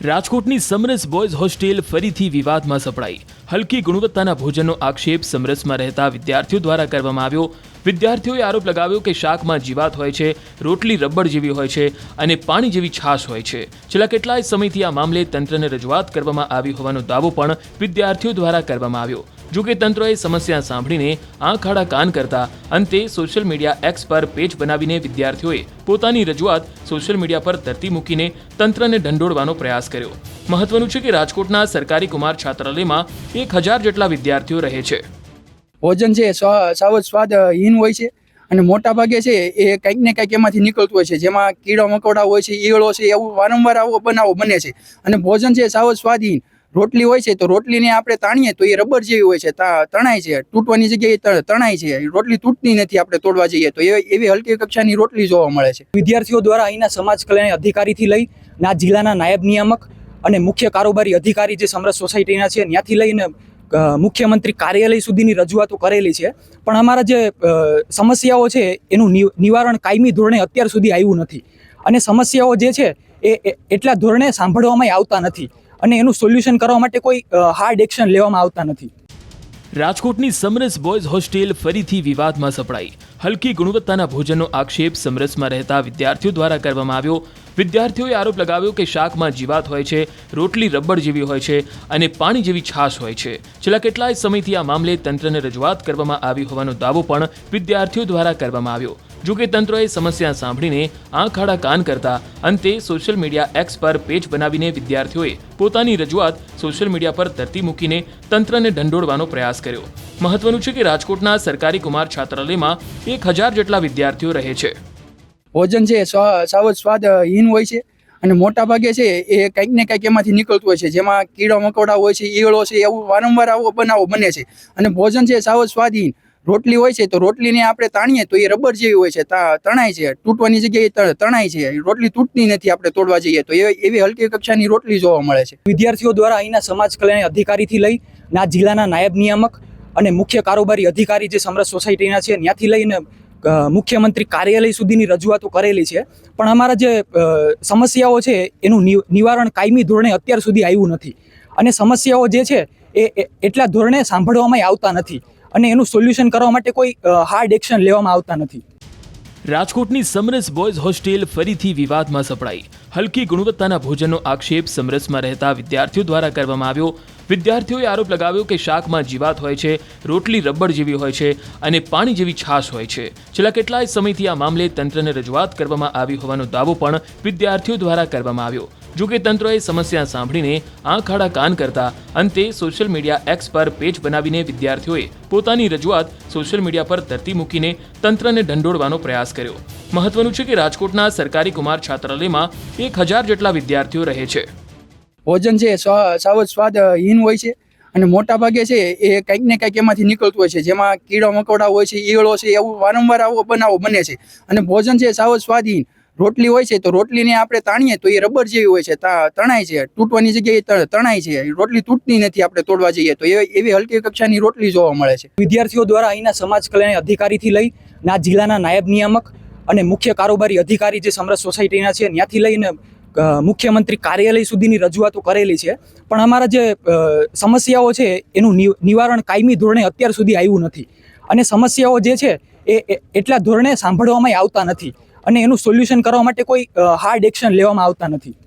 રાજકોટની સમરસ boys hostel ફરીથી વિવાદમાં સપડાઈ। હલકી ગુણવત્તાના ભોજનનો આક્ષેપ સમરસમાં રહેતા વિદ્યાર્થીઓ દ્વારા કરવામાં આવ્યો। વિદ્યાર્થીઓએ આરોપ લગાવ્યો કે શાકમાં જીવાત હોય છે, રોટલી રબર જેવી હોય છે અને પાણી જેવી છાશ હોય છે। છેલ્લા કેટલાય સમયથી આ મામલે તંત્રને રજૂઆત કરવામાં આવી હોવાનો દાવો પણ વિદ્યાર્થીઓ દ્વારા કરવામાં આવ્યો। જો કે તંત્રએ સમસ્યા સાંભળીને આંખ આડા કાન કરતા અંતે સોશિયલ મીડિયા એક્સ પર પેજ બનાવીને વિદ્યાર્થીઓએ પોતાની રજૂઆત સોશિયલ મીડિયા પર તરતી મૂકીને તંત્રને ઢંઢોળવાનો પ્રયાસ કર્યો। મહત્વનું છે કે રાજકોટના સરકારી કુમાર છાત્રાલયમાં 1000 જેટલા વિદ્યાર્થીઓ રહે છે। ભોજન છે સાવ સ્વાદહીન હોય છે અને મોટા ભાગે છે એ કંઈક ને કંઈક એમાંથી નીકળતું હોય છે, જેમાં કીડા મકોડા હોય છે, ઈયળો છે, એવું વારંવાર આવો બનાવો બને છે। અને ભોજન છે સાવ સ્વાદહીન। રોટલી હોય છે તો રોટલીને આપણે તાણીએ તો એ રબર જેવી હોય છે, તણાય છે, તૂટવાની જગ્યાએ તણાય છે, રોટલી તૂટતી નથી આપણે તોડવા જઈએ તો એવી હલકી કક્ષાની રોટલી જોવા મળે છે। વિદ્યાર્થીઓ દ્વારા અહીંના સમાજ કલ્યાણ અધિકારીથી લઈ ના જિલ્લાના નાયબ નિયામક અને મુખ્ય કારોબારી અધિકારી જે સમરસ સોસાયટીના છે ત્યાંથી લઈને મુખ્યમંત્રી કાર્યાલય સુધીની રજૂઆતો કરેલી છે, પણ અમારા જે સમસ્યાઓ છે એનું નિવારણ કાયમી ધોરણે અત્યાર સુધી આવ્યું નથી અને સમસ્યાઓ જે છે એ એટલા ધોરણે સાંભળવામાં આવતા નથી અને એનું સોલ્યુશન કરવા માટે કોઈ હાર્ડ એક્શન લેવામાં આવતા નથી। રાજકોટની સમરસ બોયઝ હોસ્ટેલ ફરીથી વિવાદમાં સપડાઈ। હલકી ગુણવત્તાના ભોજનનો આક્ષેપ સમરસમાં રહેતા વિદ્યાર્થીઓ દ્વારા કરવામાં આવ્યો। વિદ્યાર્થીઓએ આરોપ લગાવ્યો કે શાકમાં જીવાત હોય છે, રોટલી રબર જેવી હોય છે અને પાણી જેવી છાશ હોય છે। છેલ્લા કેટલાય સમયથી આ મામલે તંત્રને રજૂઆત કરવામાં આવી હોવાનો દાવો પણ વિદ્યાર્થીઓ દ્વારા કરવામાં આવ્યો। જો કે તંત્રએ સમસ્યા સાંભળીને આંખ આડા કાન કરતા અંતે સોશિયલ મીડિયા એક્સ પર પેજ બનાવીને વિદ્યાર્થીઓએ પોતાની રજૂઆત સોશિયલ મીડિયા પર તરતી મૂકીને તંત્રને ઢંઢોળવાનો પ્રયાસ કર્યો। મહત્વનું છે કે રાજકોટના સરકારી કુમાર છાત્રાલયમાં 1000 જેટલા વિદ્યાર્થીઓ રહે છે। ભોજન છે સાવ સ્વાદહીન હોય છે અને મોટા ભાગે છે એ કંઈક ને કંઈક એમાંથી નીકળતું હોય છે, જેમાં કીડા મકોડા હોય છે, ઈયળો છે, એવું વારંવાર આવો બનાવો બને છે। અને ભોજન છે સાવ સ્વાદહીન। રોટલી હોય છે તો રોટલીને આપણે તાણીએ તો એ રબર જેવી હોય છે, તણાય છે, તૂટવાની જગ્યાએ તણાય છે, રોટલી તૂટતી નથી આપણે તોડવા જઈએ તો એવી હલકી કક્ષાની રોટલી જોવા મળે છે। વિદ્યાર્થીઓ દ્વારા અહીંના સમાજ કલ્યાણ અધિકારીથી લઈ ના જિલ્લાના નાયબ નિયામક અને મુખ્ય કારોબારી અધિકારી જે સમરસ સોસાયટીના છે ત્યાંથી લઈને મુખ્યમંત્રી કાર્યાલય સુધીની રજૂઆતો કરેલી છે, પણ અમારા જે સમસ્યાઓ છે એનું નિવારણ કાયમી ધોરણે અત્યાર સુધી આવ્યું નથી અને સમસ્યાઓ જે છે એ એટલા ધોરણે સાંભળવામાં આવતા નથી અને એનું સોલ્યુશન કરવા માટે કોઈ હાર્ડ એક્શન લેવામાં આવતા નથી। રાજકોટની સમરસ બોયઝ હોસ્ટેલ ફરીથી વિવાદમાં સપડાઈ। હલકી ગુણવત્તાના ભોજનનો આક્ષેપ સમરસમાં રહેતા વિદ્યાર્થીઓ દ્વારા કરવામાં આવ્યો। વિદ્યાર્થીઓએ આરોપ લગાવ્યો કે શાકમાં જીવાત હોય છે, રોટલી રબર જેવી હોય છે અને પાણી જેવી છાશ હોય છે। છેલ્લા કેટલાય સમયથી આ મામલે તંત્રને રજૂઆત કરવામાં આવી હોવાનો દાવો પણ વિદ્યાર્થીઓ દ્વારા કરવામાં આવ્યો। જો કે તંત્રએ સમસ્યા સાંભળીને આંખ આડા કાન કરતા અંતે સોશિયલ મીડિયા એક્સ પર પેજ બનાવીને વિદ્યાર્થીઓએ પોતાની રજૂઆત સોશિયલ મીડિયા પર તરતી મૂકીને તંત્રને ઢંઢોળવાનો પ્રયાસ કર્યો। મહત્વનું છે કે રાજકોટના સરકારી કુમાર છાત્રાલયમાં 1000 જેટલા વિદ્યાર્થીઓ રહે છે। ભોજન છે સાવ સ્વાદહીન હોય છે અને મોટા ભાગે છે એ કંઈક ને કંઈક એમાંથી નીકળતું હોય છે, જેમાં કીડા મકોડા હોય છે, ઈયળો છે, એવું વારંવાર આવો બનાવો બને છે। અને ભોજન છે સાવ સ્વાદહીન। રોટલી હોય છે તો રોટલીને આપણે તાણીએ તો એ રબર જેવી હોય છે, તણાય છે, તૂટવાની જગ્યાએ તણાય છે, રોટલી તૂટતી નથી આપણે તોડવા જઈએ તો એવી હલકી કક્ષાની રોટલી જોવા મળે છે। વિદ્યાર્થીઓ દ્વારા અહીંના સમાજ કલ્યાણ અધિકારીથી લઈ ના જિલ્લાના નાયબ નિયામક અને મુખ્ય કારોબારી અધિકારી જે સમરસ સોસાયટીના છે ત્યાંથી લઈને મુખ્યમંત્રી કાર્યાલય સુધીની રજૂઆતો કરેલી છે, પણ અમારા જે સમસ્યાઓ છે એનું નિવારણ કાયમી ધોરણે અત્યાર સુધી આવ્યું નથી અને સમસ્યાઓ જે છે એ એટલા ધોરણે સાંભળવામાં આવતા નથી અને એનું સોલ્યુશન કરવા માટે કોઈ હાર્ડ એક્શન લેવામાં આવતા નથી।